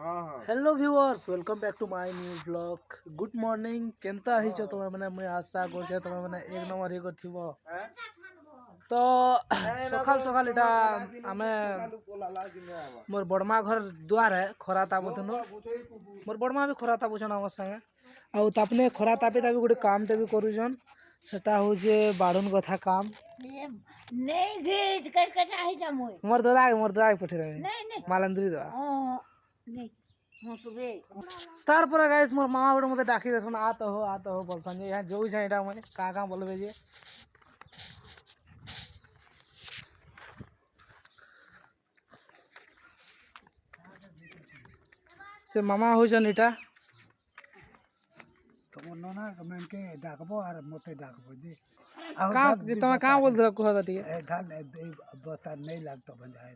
Hello viewers, welcome back to my new vlog. Good morning. केनता हिच तुम्हें मैंने मुझे आशा कर तुम्हें मैंने एक नंबर ही करथिबो। तो सकाल सकाल इटा आमे मोर बड़मा घर द्वार है खरा ताबुथन मोर बड़मा भी खरा ताबुछन हमर संगे आउ तापने खरा तापे ताबी गुटे काम टे भी करूछन। सेटा हो जे बाड़न कथा काम नहीं भेज कर चाहे जमोय मोर दादा पठे रे नहीं मालंद्री दवा नहीं हम सुबह तार पर गाइस मोर मामा गोटे मते डाकी देसन आ तो हो बोलसन जे यहाँ जो छै एटा मने का बोलबे जे से मामा होसन एटा तो नोना कमेंट के डाकबो आर मते डाकबो जी का जे तमे का बोल दे कहत ठीक ए धान बता नहीं लागतो बंजाए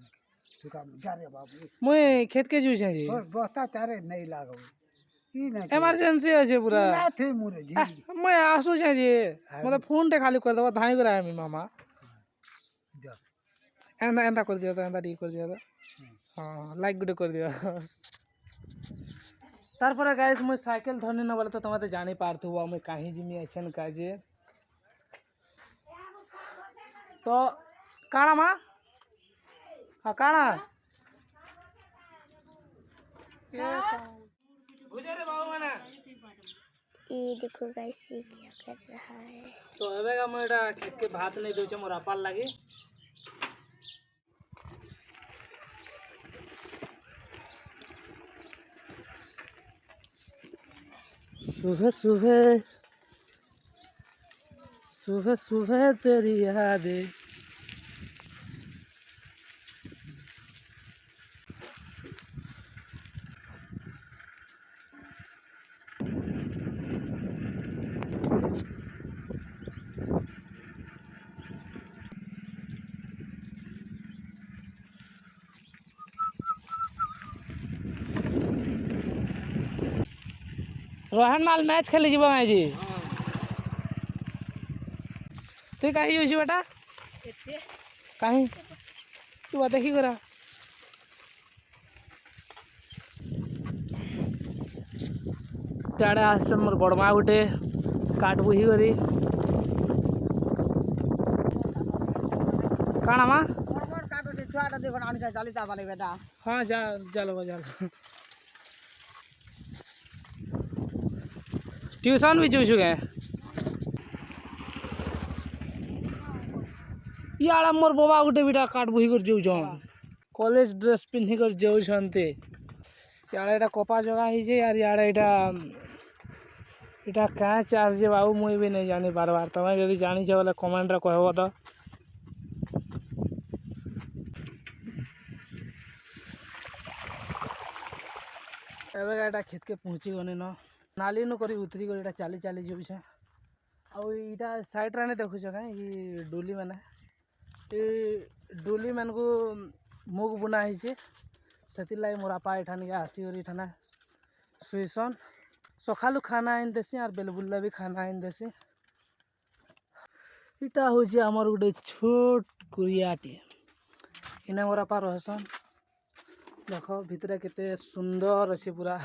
तू काम जा रे बाबू मोय खेत के जुई छै जी बस्ता चारे नहीं लागो ई नहीं इमरजेंसी है जे पूरा ना थे मुरे जी मैं आसु छै जी मतलब फोन टे खाली कर देबा धाई कर आमी मामा जा एंदा कर दिया तो एंदा डी कर दिया तो हां लाइक गुटे कर दिया। तार पर गाइस मैं साइकिल धरने न बोले तो तुम तो जानी पारथुबो मैं काहे जिमी ऐसन काजे तो काना मा हां काना गुजरे बाबू मने ये देखो गाइस ये क्या कर रहा है। तो एबेगा मोरा खेत के भात नहीं दो छ मोर अपाल लागी सुबह सुबह सुबह सुबह तेरी यादें रोहन माल मैच खेली जीव जी तु कहीं यूज बेटा कहीं तू देखी करा त्याड़े आस मोर बड़मा गुटे काट बुही करी काना मा काटो से छुआ देखो आनी का चालीता वाले बेटा हाँ जा जालो ट्यूशन भी चूसू गए यार मोर बाबा गुटे बिटा काट बुही कर जाऊन कॉलेज ड्रेस पिन्ही कर जाऊँते यार एटा कपा जगह ही यार यार एटा क्या चार्ज जे बाबू मुई भी नहीं जानी बार बार तुम्हें यदि जानी छे बोले कमेंट रे कहबो तो एबे एटा खेत के पहुँची गने न नाली नु करी उतरी कर एटा चाली चाली जो छे आ इटा साइड रे देखु छ का ई डोली माने ई डोली मन को मुग बुना ही छे सेति लाई मोर आपा एठान के आसी और एठाना सुइसन सखालु खाना आइन देसी और बेलबुल्ला भी खाना आइन देसी इटा हो जे हमर गुटे छोट कुरियाटी इने मोर आपा रहसन देखो भितरे केते सुंदर अछि पूरा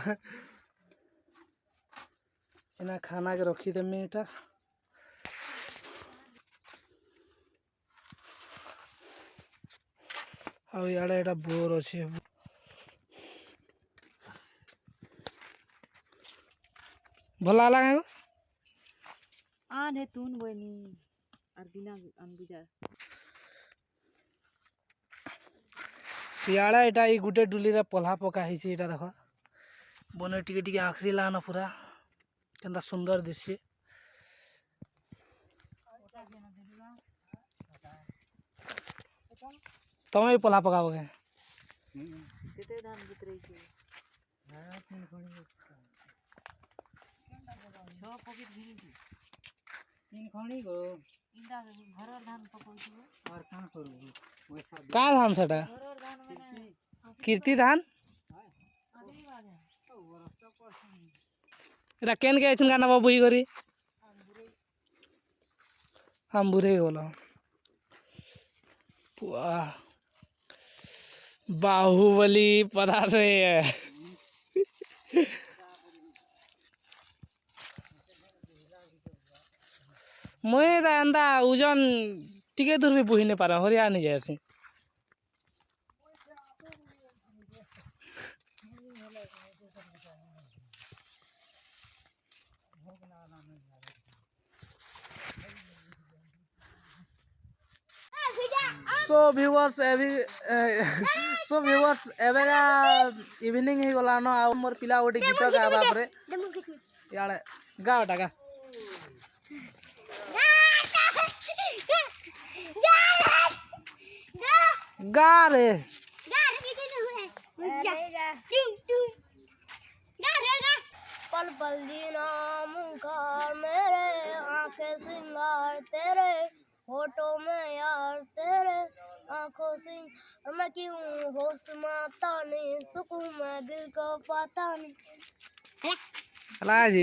इना खाना के रखी देमी एटा आ याडे एटा बोर अछि भला लागे आने तून बनी और बिना अनबुझा याडा एटा ई गुटे डुली रे पल्हा पका हिसी एटा देखो बने टिके टिके आखरी लाना पूरा केनता सुंदर दिसि तमे पल्हा पकाबो के केते धान बितरै छै छो पॉकेट भिरी छै तीन खणी गो इंदा घरर धान पकौ छै और का करू का धान सेटा घरर धान माने कीर्ति धान आदमी बाजे एटा केन के आइछन गाना बुही करी हम बुरे बोला वाह बाहुबली पता से मुई ता एंदा ओजन टिके दूर भी बुही नहीं पारा हरिया नहीं जाए सो व्यूअर्स एबेगा इवनिंग ही गला न आ मोर पिला ओटी गीत गाबा परे याले गाओटा गा गा रे पल पल जीना मुंकार मेरे आंखें सिंगार तेरे होठों में यार तेरे आंखों सिंग और मैं क्यों होश माता नहीं सुकून मैं दिल को पाता नहीं अला जी